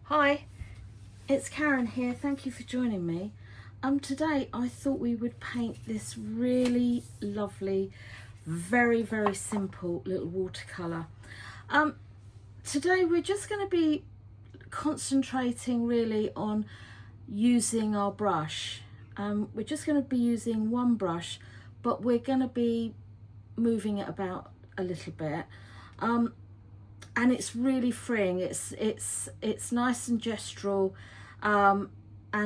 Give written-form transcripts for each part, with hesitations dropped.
Hi, it's Karen here. Thank you for joining me. Today I thought we would paint this really lovely, very simple little watercolour. Today we're just going to be concentrating really on using our brush. We're just going to be using one brush, but we're going to be moving it about a little bit. And it's really freeing. It's nice and gestural, and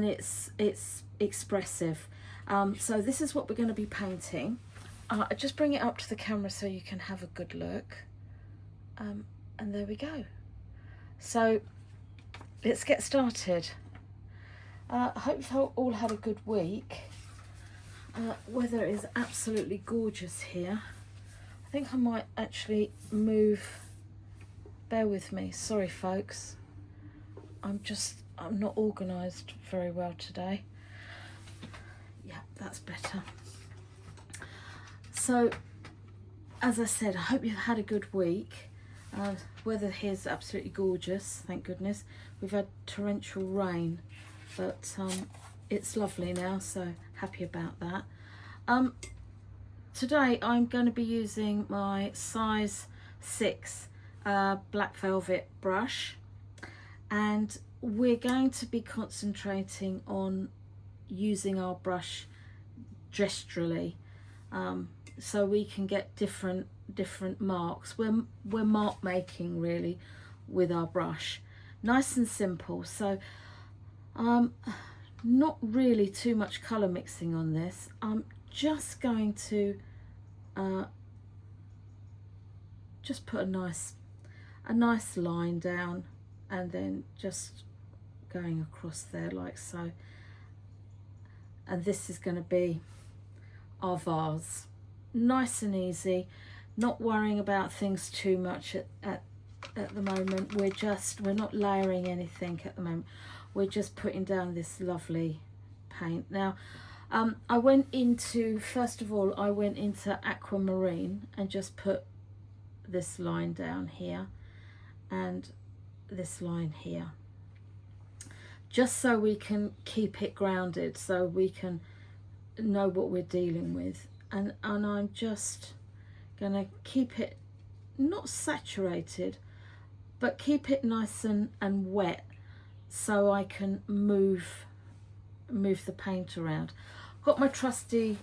it's expressive. So this is what we're going to be painting. I just bring it up to the camera so you can have a good look. And there we go. So let's get started. I hope you've all had a good week. Weather is absolutely gorgeous here. I think I might actually move. Bear with me, sorry folks. I'm not organised very well today. Yeah, that's better. So, as I said, I hope you've had a good week. Weather here is absolutely gorgeous, thank goodness. We've had torrential rain, but it's lovely now, so happy about that. Today I'm going to be using my size 6 black velvet brush, and we're going to be concentrating on using our brush gesturally, so we can get different marks. We're mark making really with our brush, nice and simple. So not really too much color mixing on this. I'm just going to just put a nice line down, and then just going across there like so. And this is going to be our vase, nice and easy, not worrying about things too much at the moment. We're not layering anything at the moment. We're just putting down this lovely paint. Now I went into, first of all, I went into aquamarine and just put this line down here and this line here, just so we can keep it grounded, so we can know what we're dealing with. And I'm just gonna keep it not saturated, but keep it nice and wet, so I can move the paint around. Got my trusty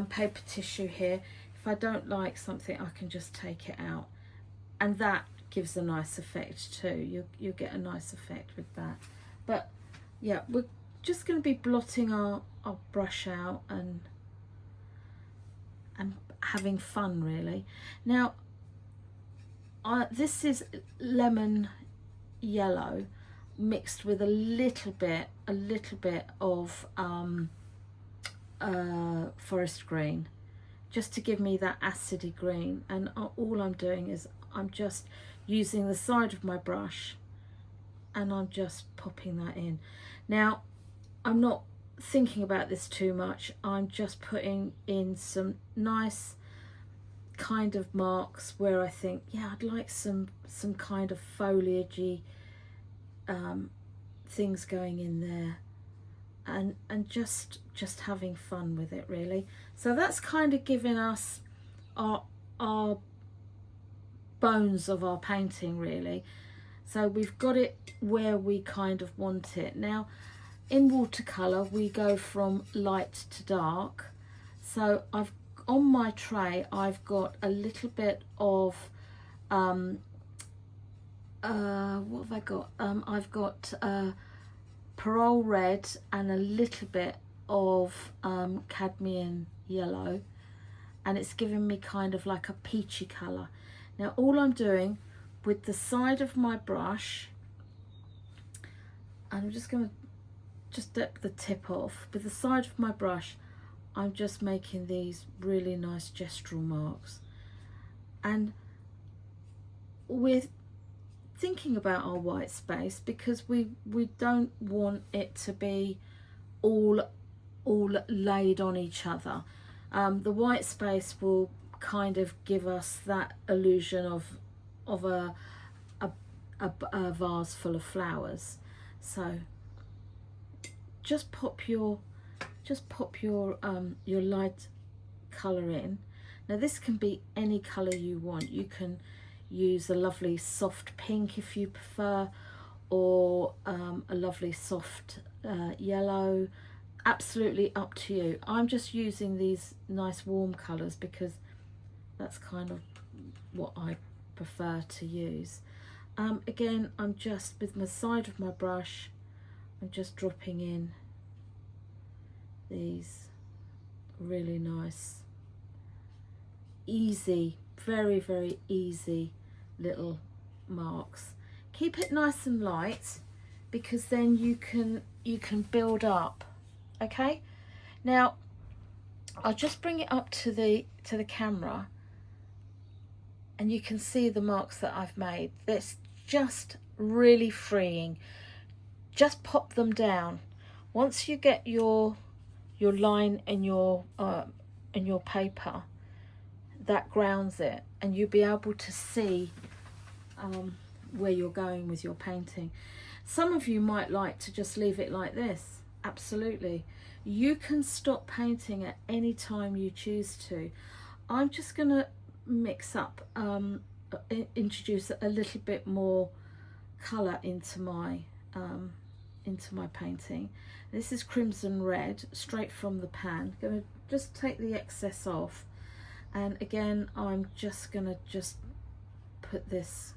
paper tissue here. If I don't like something, I can just take it out, and that gives a nice effect too. You'll get a nice effect with that. But yeah, we're just going to be blotting our brush out and having fun really. Now this is lemon yellow mixed with a little bit of forest green, just to give me that acidy green. And all I'm doing is I'm just using the side of my brush and I'm just popping that in. Now I'm not thinking about this too much. I'm just putting in some nice kind of marks where I think, yeah, I'd like some kind of foliagey things going in there, and just having fun with it really. So that's kind of giving us our bones of our painting really. So we've got it where we kind of want it. Now in watercolour we go from light to dark, so on my tray I've got a little bit of what have I got? I've got Perol red and a little bit of cadmium yellow, and it's giving me kind of like a peachy colour. Now all I'm doing with the side of my brush, and I'm just going to just dip the tip off, with the side of my brush I'm just making these really nice gestural marks. And we're thinking about our white space because we don't want it to be all laid on each other. The white space will kind of give us that illusion of a vase full of flowers. So just pop your light colour in. Now this can be any colour you want. You can use a lovely soft pink if you prefer, or a lovely soft yellow. Absolutely up to you. I'm just using these nice warm colours because that's kind of what I prefer to use. Again, I'm just with my side of my brush, I'm just dropping in these really nice, easy, very, very easy little marks. Keep it nice and light because then you can build up. Okay, now I'll just bring it up to the camera and you can see the marks that I've made. That's just really freeing. Just pop them down. Once you get your line in your paper, that grounds it, and you'll be able to see where you're going with your painting. Some of you might like to just leave it like this. Absolutely, you can stop painting at any time you choose to. I'm just going to mix up, introduce a little bit more colour into my painting. This is crimson red, straight from the pan. Going to just take the excess off, and again I'm just going to put this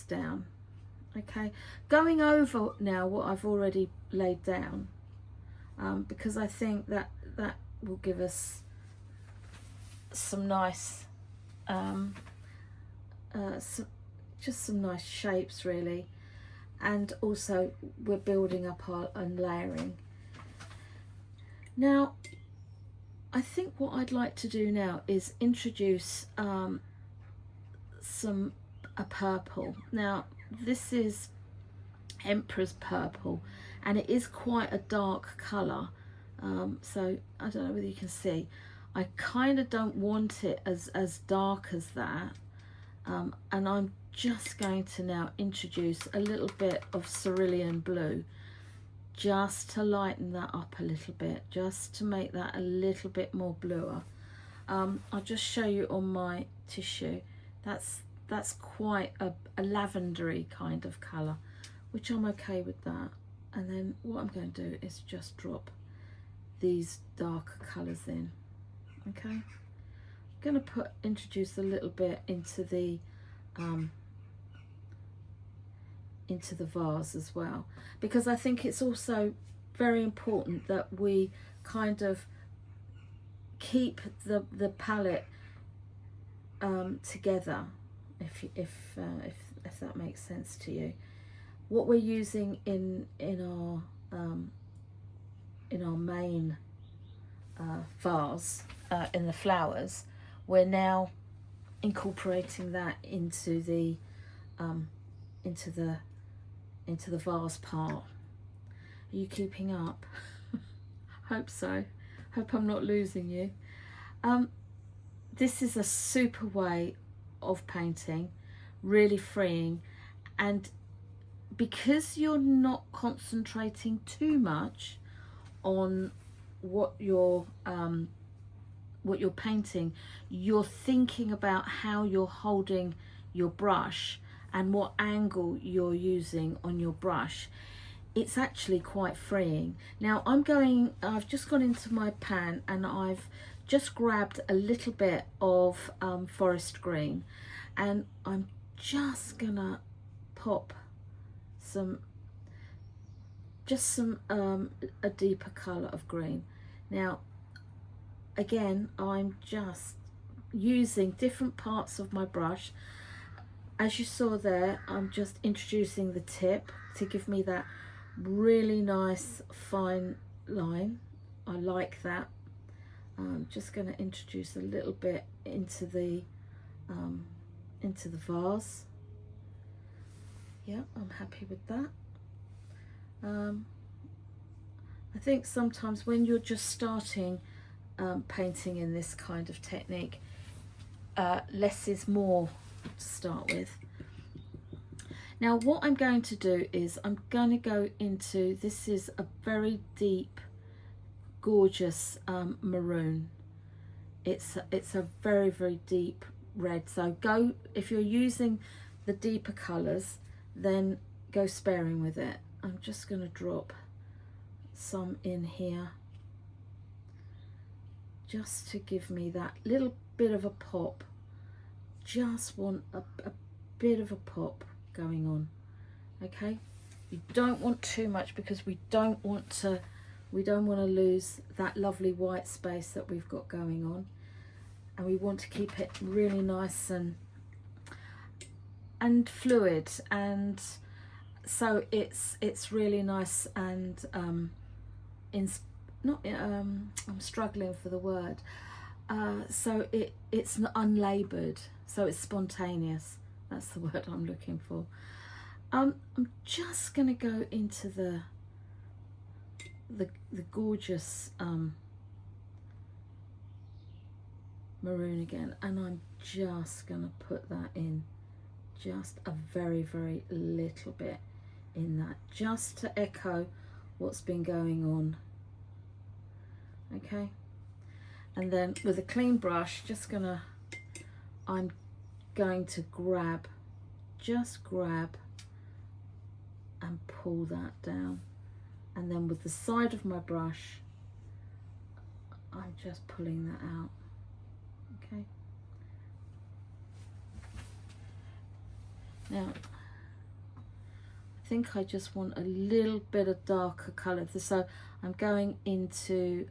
down. Okay, going over now what I've already laid down, because I think that will give us some nice just some nice shapes really, and also we're building up and layering. Now I think what I'd like to do now is introduce a purple. Now this is Emperor's Purple, and it is quite a dark colour, so I don't know whether you can see. I kind of don't want it as dark as that, and I'm just going to now introduce a little bit of cerulean blue just to lighten that up a little bit, just to make that a little bit more bluer. I'll just show you on my tissue. That's quite a lavendery kind of colour, which I'm okay with that. And then what I'm going to do is just drop these darker colours in. Okay, I'm going to introduce a little bit into the vase as well, because I think it's also very important that we kind of keep the palette together, if that makes sense to you. What we're using in our main vase, in the flowers, we're now incorporating that into the vase part. Are you keeping up? Hope so. Hope I'm not losing you. This is a super way of painting, really freeing, and because you're not concentrating too much on what you're painting, you're thinking about how you're holding your brush and what angle you're using on your brush. It's actually quite freeing. Now I've just gone into my pan and I've just grabbed a little bit of forest green, and I'm just gonna pop a deeper colour of green. Now again, I'm just using different parts of my brush. As you saw there, I'm just introducing the tip to give me that really nice fine line. I like that. I'm just going to introduce a little bit into the vase. Yeah, I'm happy with that. I think sometimes when you're just starting painting in this kind of technique, less is more to start with. Now what I'm going to do is I'm going to go into, this is a very deep, gorgeous maroon. It's a very, very deep red. So go, if you're using the deeper colours, then go sparing with it. I'm just going to drop some in here just to give me that little bit of a pop. Just want a bit of a pop going on. Okay, you don't want too much because we don't want to lose that lovely white space that we've got going on, and we want to keep it really nice and fluid, and so it's really nice and I'm struggling for the word, so it's not unlaboured, so it's spontaneous. That's the word I'm looking for. I'm just going to go into the gorgeous maroon again, and I'm just going to put that in, just a very, very little bit in that, just to echo what's been going on. Okay, and then with a clean brush, I'm going to grab and pull that down, and then with the side of my brush I'm just pulling that out. Okay, now I think I just want a little bit of darker colour, so I'm going into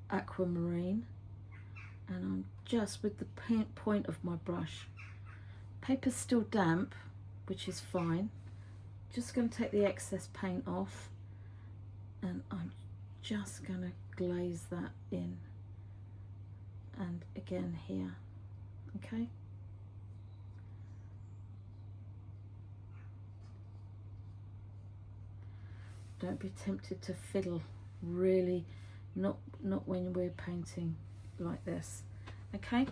aquamarine, and I'm just with the point of my brush. Paper's still damp, which is fine. Just going to take the excess paint off, and I'm just going to glaze that in, and again here. Okay, don't be tempted to fiddle, really, not when we're painting like this. Okay,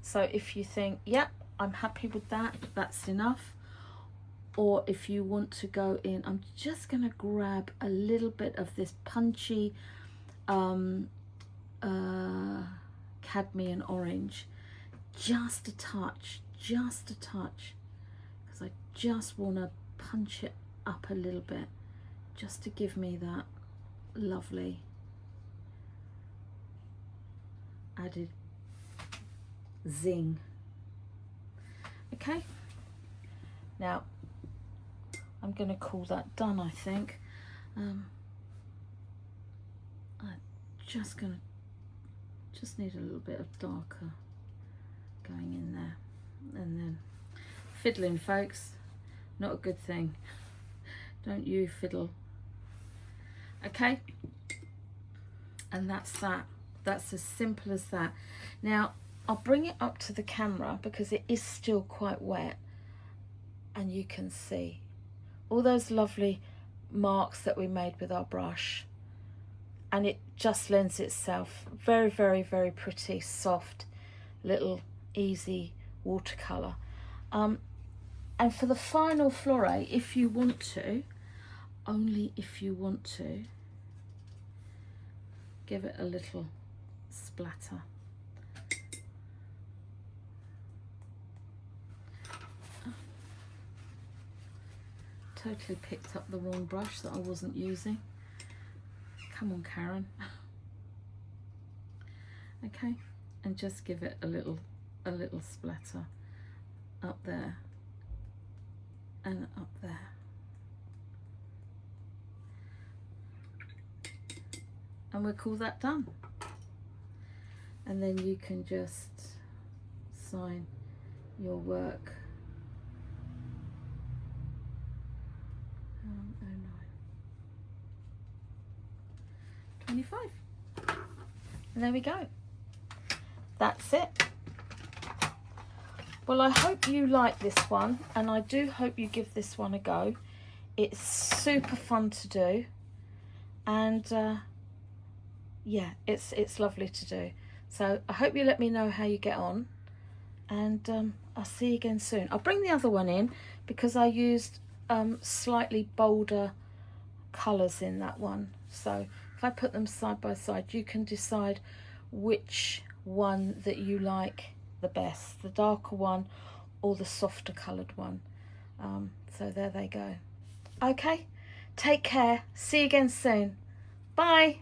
so if you think, yep, I'm happy with that, that's enough, or if you want to go in, I'm just going to grab a little bit of this punchy cadmium orange, just a touch, because I just want to punch it up a little bit, just to give me that lovely added zing. Okay, now I'm going to call that done, I think. I'm just need a little bit of darker going in there, and then fiddling, folks, not a good thing. Don't you fiddle. Okay, and that's that. That's as simple as that. Now I'll bring it up to the camera because it is still quite wet, and you can see all those lovely marks that we made with our brush, and it just lends itself. Very, very, very pretty, soft, little easy watercolour. And for the final flore, if you want to, only if you want to, give it a little splatter. Totally picked up the wrong brush that I wasn't using. Come on, Karen. Okay, and just give it a little splatter up there and up there. And we'll call that done. And then you can just sign your work. 25. And there we go. That's it. Well, I hope you like this one, and I do hope you give this one a go. It's super fun to do, and yeah, it's lovely to do. So I hope you let me know how you get on, and I'll see you again soon. I'll bring the other one in because I used slightly bolder colours in that one. So if I put them side by side, you can decide which one that you like the best, the darker one or the softer coloured one. So there they go. Okay, take care. See you again soon. Bye.